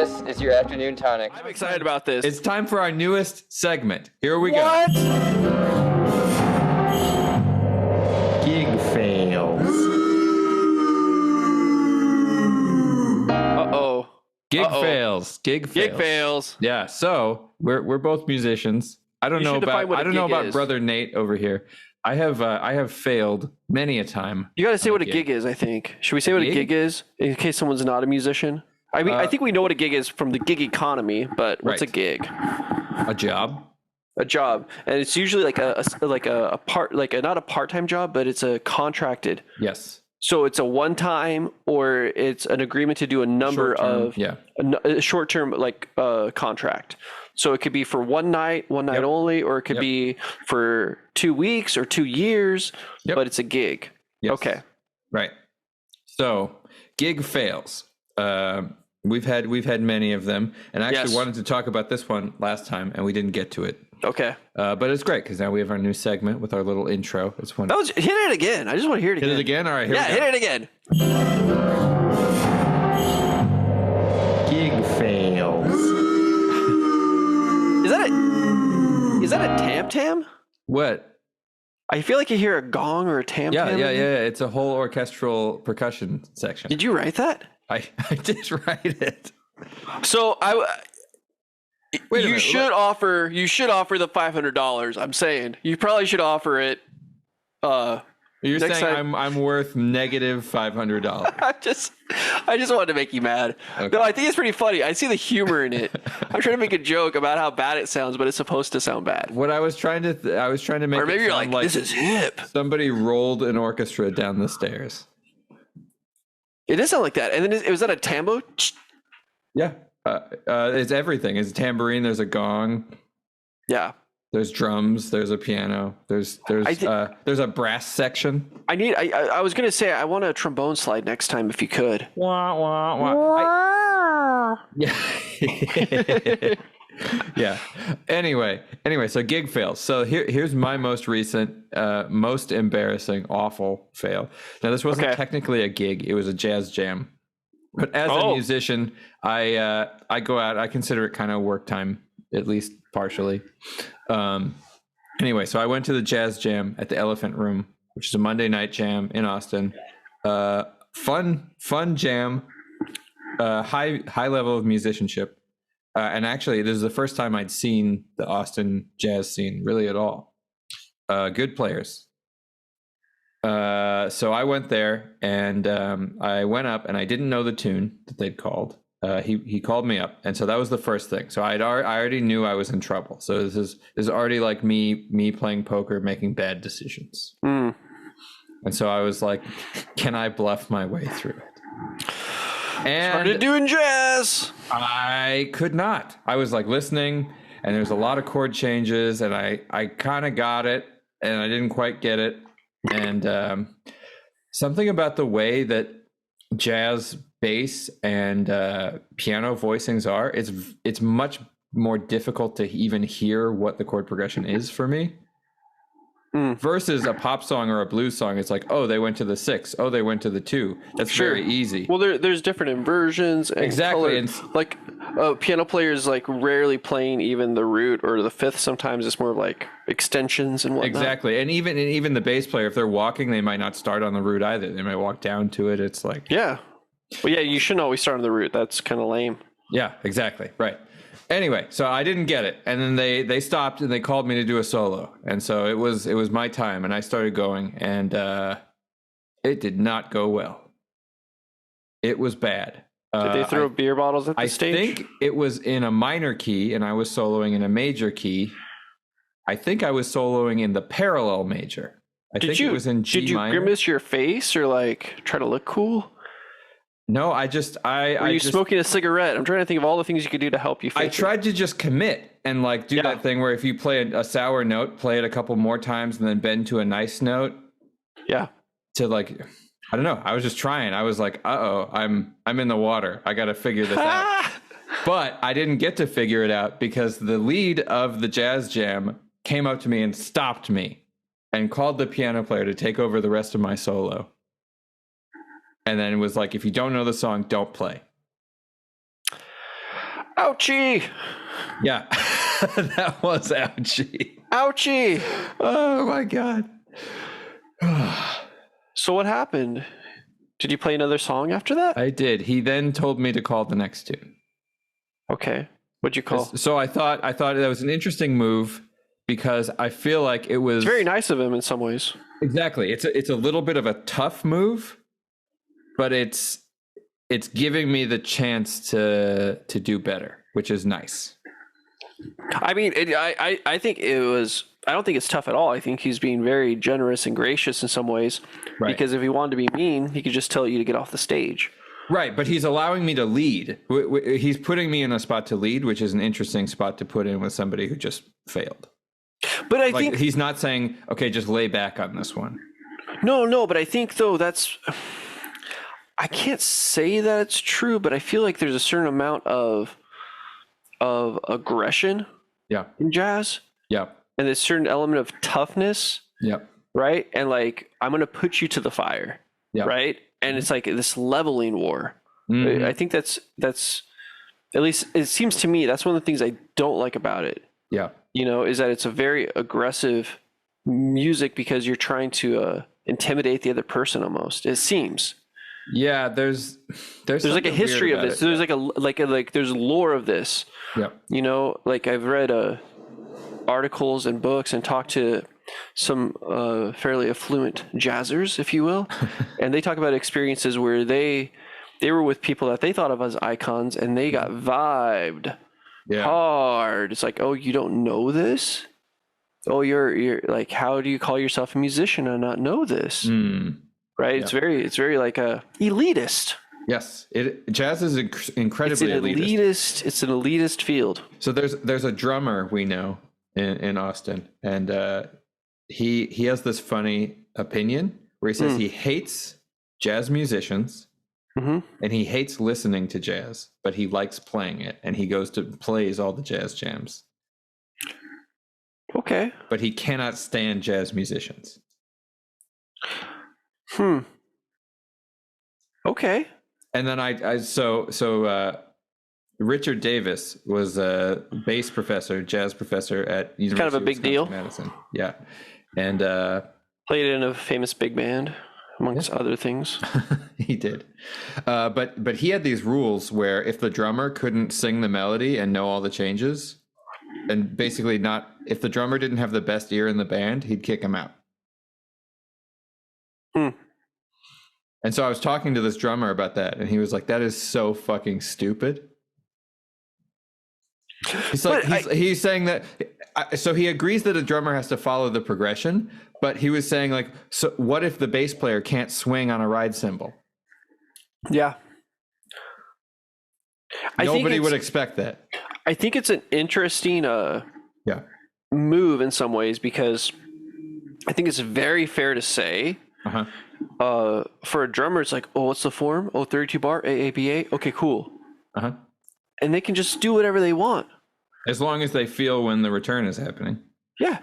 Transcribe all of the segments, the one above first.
This is your afternoon tonic. I'm excited about this. It's time for our newest segment. Here we go. What? Gig fails. Uh-oh. Gig fails. Yeah. So we're both musicians. I don't know about brother Nate over here. I have failed many a time. You got to say what a gig is, I think. Should we say what a gig is in case someone's not a musician? I mean, I think we know what a gig is from the gig economy, but what's a gig? A job. A job, and it's usually like a part, like not a part-time job, but it's a contracted. Yes. So it's a one-time, or it's an agreement to do a number of a short-term contract. So it could be for one night only, or it could be for 2 weeks or 2 years. But it's a gig. Yes. Okay. Right. So gig fails. We've had many of them, and I actually wanted to talk about this one last time, and we didn't get to it. Okay. But it's great because now we have our new segment with our little intro. It's one. Hit it again. I just want to hear it again. Hit it again. All right. Here we go. Hit it again. Gig fails. Is that a tam-tam? What? I feel like I hear a gong or a tam-tam. Yeah. It's a whole orchestral percussion section. Did you write that? I did write it. So you should offer the $500. I'm saying you probably should offer it. You're saying I'm worth negative $500. I just wanted to make you mad. Okay. No, I think it's pretty funny. I see the humor in it. I'm trying to make a joke about how bad it sounds, but it's supposed to sound bad. What I was trying to make, or maybe you're like, this is hip. Somebody rolled an orchestra down the stairs. It does sound like that. And then was that a tambo? Yeah. It's everything. It's a tambourine. There's a gong. Yeah. There's drums. There's a piano. There's a brass section. I was gonna say I want a trombone slide next time if you could. Wah wah wah. Yeah. Yeah. Anyway, so gig fails. So here's my most recent, most embarrassing, awful fail. Now this wasn't technically a gig; it was a jazz jam. But as a musician, I go out. I consider it kind of work time, at least partially. Anyway, so I went to the jazz jam at the Elephant Room, which is a Monday night jam in Austin. Fun jam. High level of musicianship. And actually, this is the first time I'd seen the Austin jazz scene really at all. Good players. So I went there and I went up and I didn't know the tune that they'd called. He called me up, and so that was the first thing. So I already knew I was in trouble. So this is already like me playing poker, making bad decisions. And so I was like, can I bluff my way through it? And started doing jazz. I could not. I was like listening, and there's a lot of chord changes, and I kind of got it, and I didn't quite get it. And something about the way that jazz bass and piano voicings are, it's much more difficult to even hear what the chord progression is for me. Versus a pop song or a blues song, it's like, oh, they went to the 6, oh, they went to the 2. That's very easy. Well, there's different inversions and exactly, and like piano players like rarely playing even the root or the fifth. Sometimes it's more like extensions and whatnot. Exactly, and even the bass player, if they're walking, they might not start on the root either. They might walk down to it. It's like well, you shouldn't always start on the root. That's kind of lame. Yeah, exactly, right. Anyway, so I didn't get it, and then they stopped and they called me to do a solo, and so it was my time, and I started going, and it did not go well. It was bad. Did they throw beer bottles at the stage? I think it was in a minor key, and I was soloing in a major key. I think I was soloing in the parallel major. I think it was in G minor. Did you grimace your face or like try to look cool? No, Were you smoking a cigarette? I'm trying to think of all the things you could do to help you. I tried to just commit and like do that thing where if you play a sour note, play it a couple more times and then bend to a nice note. Yeah. To like, I don't know. I was just trying. I was like, I'm in the water. I got to figure this out. But I didn't get to figure it out because the lead of the jazz jam came up to me and stopped me and called the piano player to take over the rest of my solo. And then it was like, if you don't know the song, don't play. Ouchie! Yeah, that was ouchie. Ouchie! Oh my god. So what happened? Did you play another song after that? I did. He then told me to call the next tune. Okay. What'd you call? So I thought that was an interesting move because I feel like it was very nice of him in some ways. Exactly. It's a little bit of a tough move, but it's giving me the chance to do better, which is nice. I mean, I think it was. I don't think it's tough at all. I think he's being very generous and gracious in some ways. Right. Because if he wanted to be mean, he could just tell you to get off the stage. Right, but he's allowing me to lead. He's putting me in a spot to lead, which is an interesting spot to put in with somebody who just failed. But I think he's not saying, okay, just lay back on this one. No, but I think though I can't say that it's true, but I feel like there's a certain amount of aggression in jazz. Yeah. And there's a certain element of toughness. Yeah. Right? And like, I'm going to put you to the fire. Yeah. Right? And it's like this leveling war. Mm-hmm. I think that's at least it seems to me that's one of the things I don't like about it. Yeah. Is that it's a very aggressive music because you're trying to intimidate the other person almost. It seems. Yeah, there's like a history of this. There's like there's lore of this. Yeah. Like I've read articles and books and talked to some fairly affluent jazzers, if you will, and they talk about experiences where they were with people that they thought of as icons and they got vibed hard. It's like, oh, you don't know this? Oh, you're like, how do you call yourself a musician and not know this? Right? Yeah. It's very like a elitist. Yes, jazz is incredibly elitist. It's an elitist field. So there's a drummer we know in Austin, and he has this funny opinion where he says he hates jazz musicians. Mm-hmm. And he hates listening to jazz, but he likes playing it, and he plays all the jazz jams. Okay. But he cannot stand jazz musicians. Okay. And then so Richard Davis was a bass professor, jazz professor at University kind of a big deal. Madison. Yeah. And played in a famous big band, amongst other things. He did. But he had these rules where if the drummer couldn't sing the melody and know all the changes, and basically if the drummer didn't have the best ear in the band, he'd kick him out. And so I was talking to this drummer about that, and he was like, that is so fucking stupid. He's like, he's saying that, so he agrees that a drummer has to follow the progression, but he was saying like, so what if the bass player can't swing on a ride cymbal? Yeah. Nobody would expect that. I think it's an interesting move in some ways, because I think it's very fair to say for a drummer, it's like, oh, what's the form? Oh, 32 bar, AABA. Okay, cool. And they can just do whatever they want. As long as they feel when the return is happening. Yeah.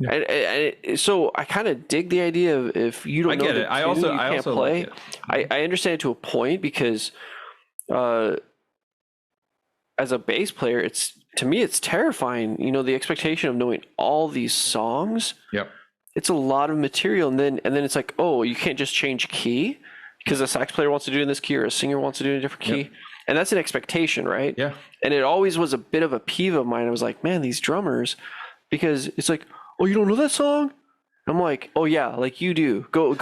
And so I kind of dig the idea of if you don't know get it. I can't play. Like I understand it to a point, because as a bass player, to me it's terrifying. The expectation of knowing all these songs. Yep. It's a lot of material, and then it's like, oh, you can't just change key because a sax player wants to do it in this key or a singer wants to do it in a different key. Yep. And that's an expectation, right? Yeah. And it always was a bit of a peeve of mine. I was like, man, these drummers, because it's like, oh, you don't know that song? I'm like, oh yeah, like you do. Go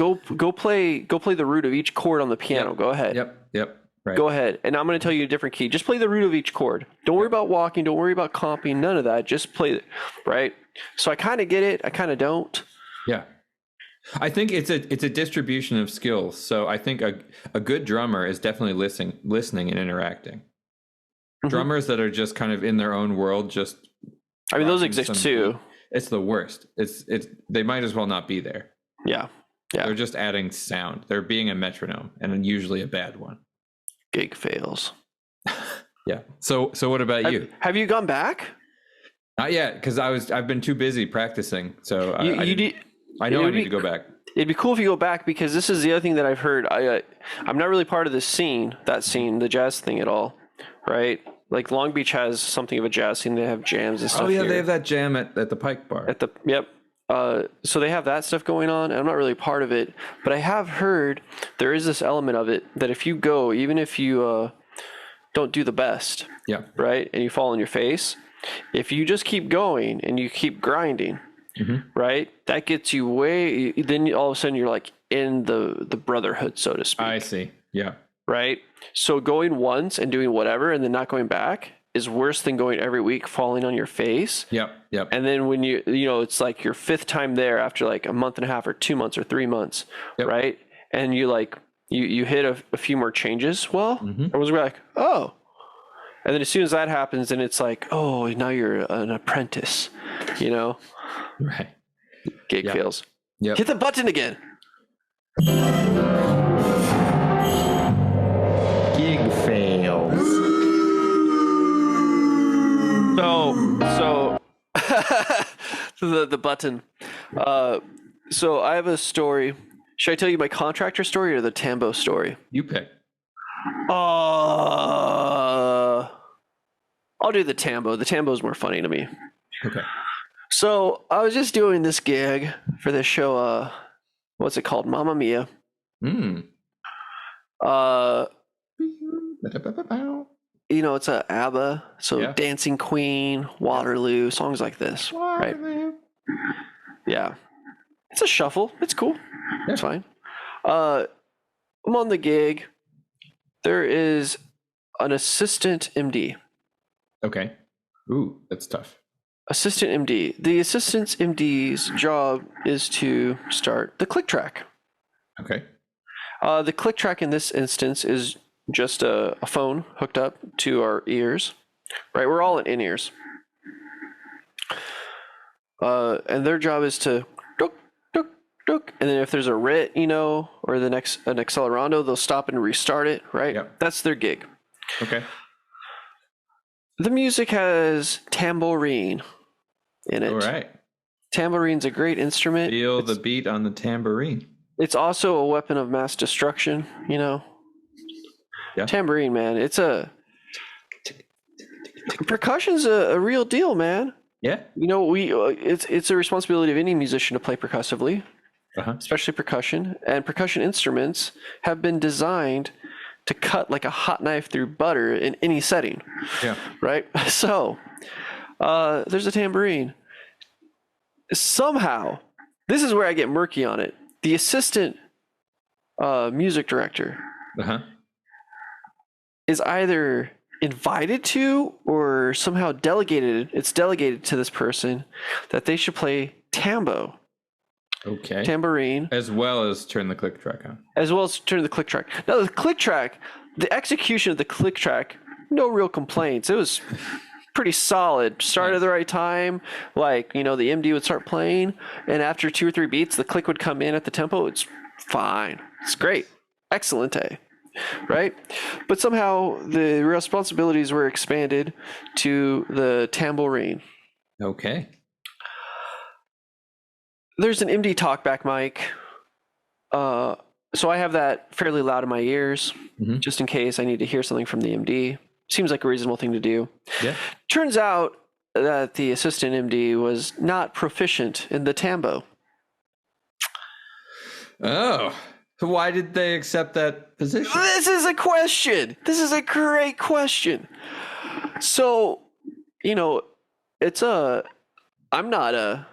play the root of each chord on the piano. Go ahead. Yep. Right. Go ahead. And I'm going to tell you a different key. Just play the root of each chord. Don't worry about walking. Don't worry about comping. None of that. Just play it. Right. So I kind of get it. I kind of don't. Yeah. I think it's a distribution of skills. So I think a good drummer is definitely listening and interacting. Mm-hmm. Drummers that are just kind of in their own world, I mean, those exist too. It's the worst. It's they might as well not be there. Yeah. They're just adding sound. They're being a metronome, and usually a bad one. Gig fails. Yeah. So what about you? Have you gone back? Not yet, because I've been too busy practicing. So I know I need to go back. It'd be cool if you go back, because this is the other thing that I've heard. I'm not really part of this scene, the jazz thing at all, right? Like Long Beach has something of a jazz scene. They have jams and stuff. Oh yeah, here. they have that jam at the Pike Bar. So they have that stuff going on, and I'm not really part of it, but I have heard there is this element of it that if you go, even if you don't do the best, right, and you fall on your face, if you just keep going and you keep grinding, right, that gets you way. Then all of a sudden you're like in the brotherhood, so to speak. I see. Yeah. Right. So going once and doing whatever and then not going back is worse than going every week falling on your face. Yep. And then when it's like your fifth time there after like a month and a half or 2 months or 3 months, right? And you you hit a few more changes. Well, it was like, oh. And then as soon as that happens, then it's like, oh, now you're an apprentice, Right. Gig fails. Yep. Hit the button again. Gig fails. So the button. So I have a story. Should I tell you my contractor story or the Tambo story? You pick. I'll do the Tambo. The Tambo is more funny to me. Okay. So I was just doing this gig for this show. What's it called? Mamma Mia. It's a ABBA, so Dancing Queen, Waterloo, songs like this, right? Yeah, it's a shuffle. It's cool. It's fine. I'm on the gig. There is an assistant MD. Okay. Ooh, that's tough. Assistant MD. The assistant MD's job is to start the click track. Okay. The click track in this instance is just a phone hooked up to our ears, right? We're all in ears. And their job is to duk, duk, duk. And then if there's a writ, or an accelerando, they'll stop and restart it, right? Yep. That's their gig. Okay. The music has tambourine in it. All right. Tambourine's a great instrument. Feel the beat on the tambourine. It's also a weapon of mass destruction, Yeah. Tambourine, man. Percussion's a real deal, man. Yeah. It's a responsibility of any musician to play percussively, especially percussion. And percussion instruments have been designed to cut like a hot knife through butter in any setting. Yeah. Right? So, there's a tambourine. Somehow, this is where I get murky on it. The assistant music director is either invited to or somehow delegated to this person that they should play tambo. Okay. Tambourine. As well as turn the click track on. Now the click track, the execution of the click track, no real complaints. It was pretty solid. Started at the right time. The MD would start playing, and after 2 or 3 beats, the click would come in at the tempo. It's fine. It's great. Excellente. Right? But somehow the responsibilities were expanded to the tambourine. Okay. There's an MD talkback mic. So I have that fairly loud in my ears, just in case I need to hear something from the MD. Seems like a reasonable thing to do. Yeah. Turns out that the assistant MD was not proficient in the tambo. Oh. So why did they accept that position? This is a question. This is a great question. So, I'm not an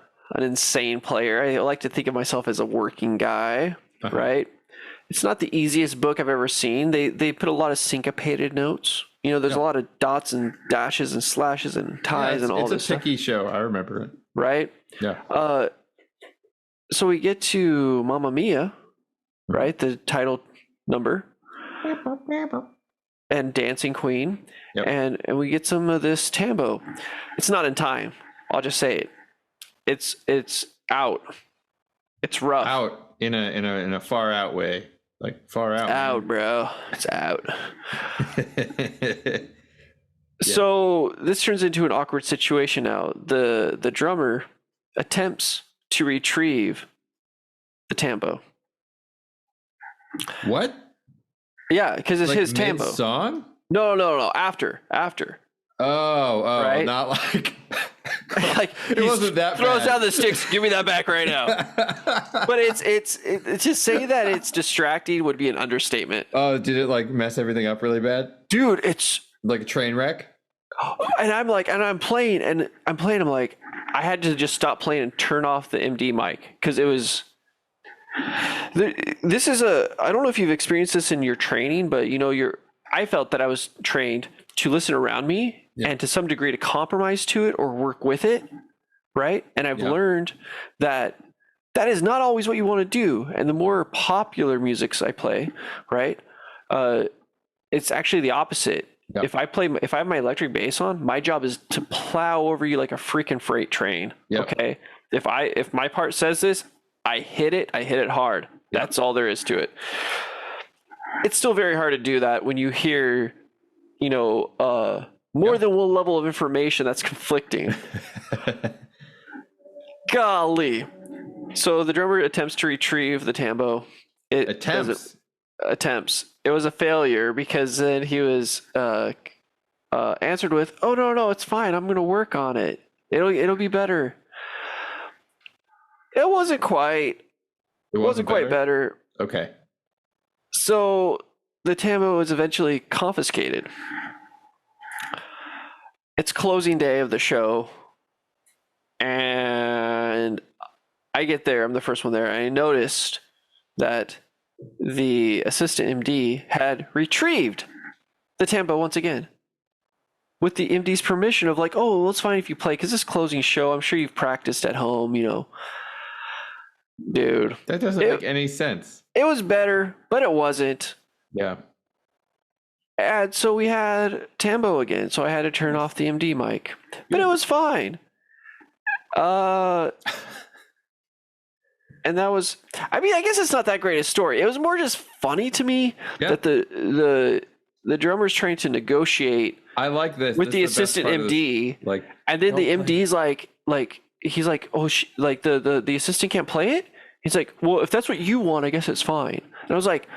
insane player. I like to think of myself as a working guy, right? It's not the easiest book I've ever seen. They put a lot of syncopated notes. There's a lot of dots and dashes and slashes and ties and all this stuff. It's a picky show. I remember it. Right? Yeah. So we get to Mamma Mia, right? The title number. And Dancing Queen. Yep. And we get some of this tambo. It's not in time. I'll just say it. It's out. It's rough. Out in a far out way. Like far out. Out, bro. It's out. So this turns into an awkward situation now. The drummer attempts to retrieve the tambo. What? Yeah, because it's like his tambo. Song? No. After. right? Not like like it wasn't that throws bad. down the sticks. Give me that back right now. But it's to say that it's distracting would be an understatement. Oh, did it like mess everything up really bad? Dude, it's like a train wreck. And I'm playing. I'm like, I had to just stop playing and turn off the MD mic because it was. This is I don't know if you've experienced this in your training, but I felt that I was trained to listen around me and to some degree to compromise to it or work with it, right? And I've learned that is not always what you want to do. And the more popular musics I play, right, it's actually the opposite. Yep. If I have my electric bass on, my job is to plow over you like a freaking freight train. Yep. Okay, if my part says this, I hit it hard. Yep. That's all there is to it. It's still very hard to do that when you hear, more than one level of information that's conflicting. Golly. So the drummer attempts to retrieve the tambo. Attempts. It was a failure because then he was answered with, "Oh no, it's fine. I'm going to work on it. It'll be better." It wasn't quite. It wasn't quite better. Okay. So the tambo was eventually confiscated. It's closing day of the show, and I get there. I'm the first one there. And I noticed that the assistant MD had retrieved the tambo once again with the MD's permission of like, "Oh, well, it's fine if you play because this closing show, I'm sure you've practiced at home, Dude, that doesn't make any sense. It was better, but it wasn't. Yeah. And so we had tambo again, so I had to turn off the MD mic, but it was fine. And that was, I guess it's not that great a story. It was more just funny to me that the drummer's trying to negotiate. I like this with the assistant MD, and then the MD's like he's like, "Oh, the assistant can't play it." He's like, "Well, if that's what you want, I guess it's fine." And I was like,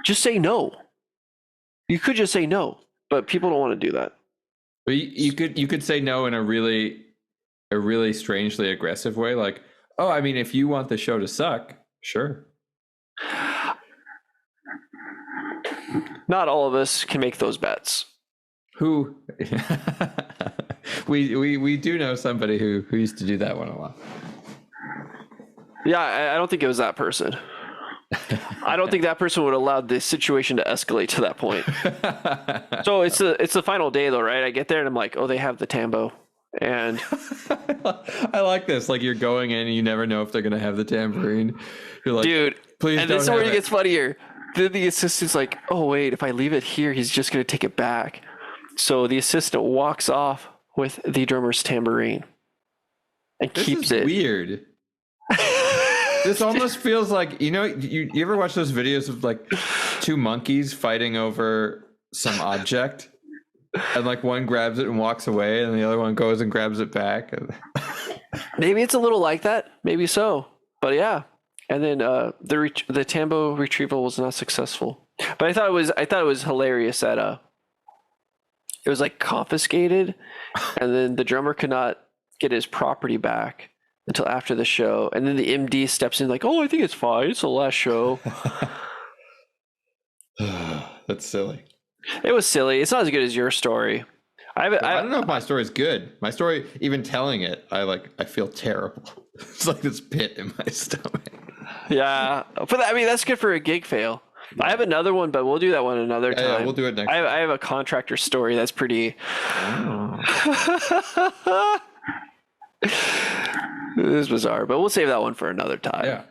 "Just say no. You could just say no, but people don't want to do that." But you could say no in a really strangely aggressive way, like, "Oh, if you want the show to suck, sure." Not all of us can make those bets. Who? we do know somebody who used to do that one a lot. Yeah, I don't think it was that person. I don't think that person would allow the situation to escalate to that point. So it's the final day though, right? I get there and I'm like, "Oh, they have the tambo." And I like this. Like, you're going in and you never know if they're gonna have the tambourine. You're like, "Dude, please." And this is where it gets funnier. Then the assistant's like, "Oh wait, if I leave it here, he's just gonna take it back." So the assistant walks off with the drummer's tambourine and keeps it. Weird. This almost feels like, you ever watch those videos of like two monkeys fighting over some object, and like one grabs it and walks away and the other one goes and grabs it back? Maybe it's a little like that, maybe so, but yeah. And then the tambo retrieval was not successful, but I thought it was hilarious that it was like confiscated, and then the drummer could not get his property back until after the show, and then the MD steps in like, "Oh, I think it's fine. It's the last show." That's silly. It was silly. It's not as good as your story. I don't know if my story is good. My story, even telling it, I feel terrible. It's like this pit in my stomach. Yeah, but that's good for a gig fail. Yeah. I have another one, but we'll do that one another time. Yeah, we'll do it next time. I have a contractor story that's pretty. This is bizarre, but we'll save that one for another time. Yeah.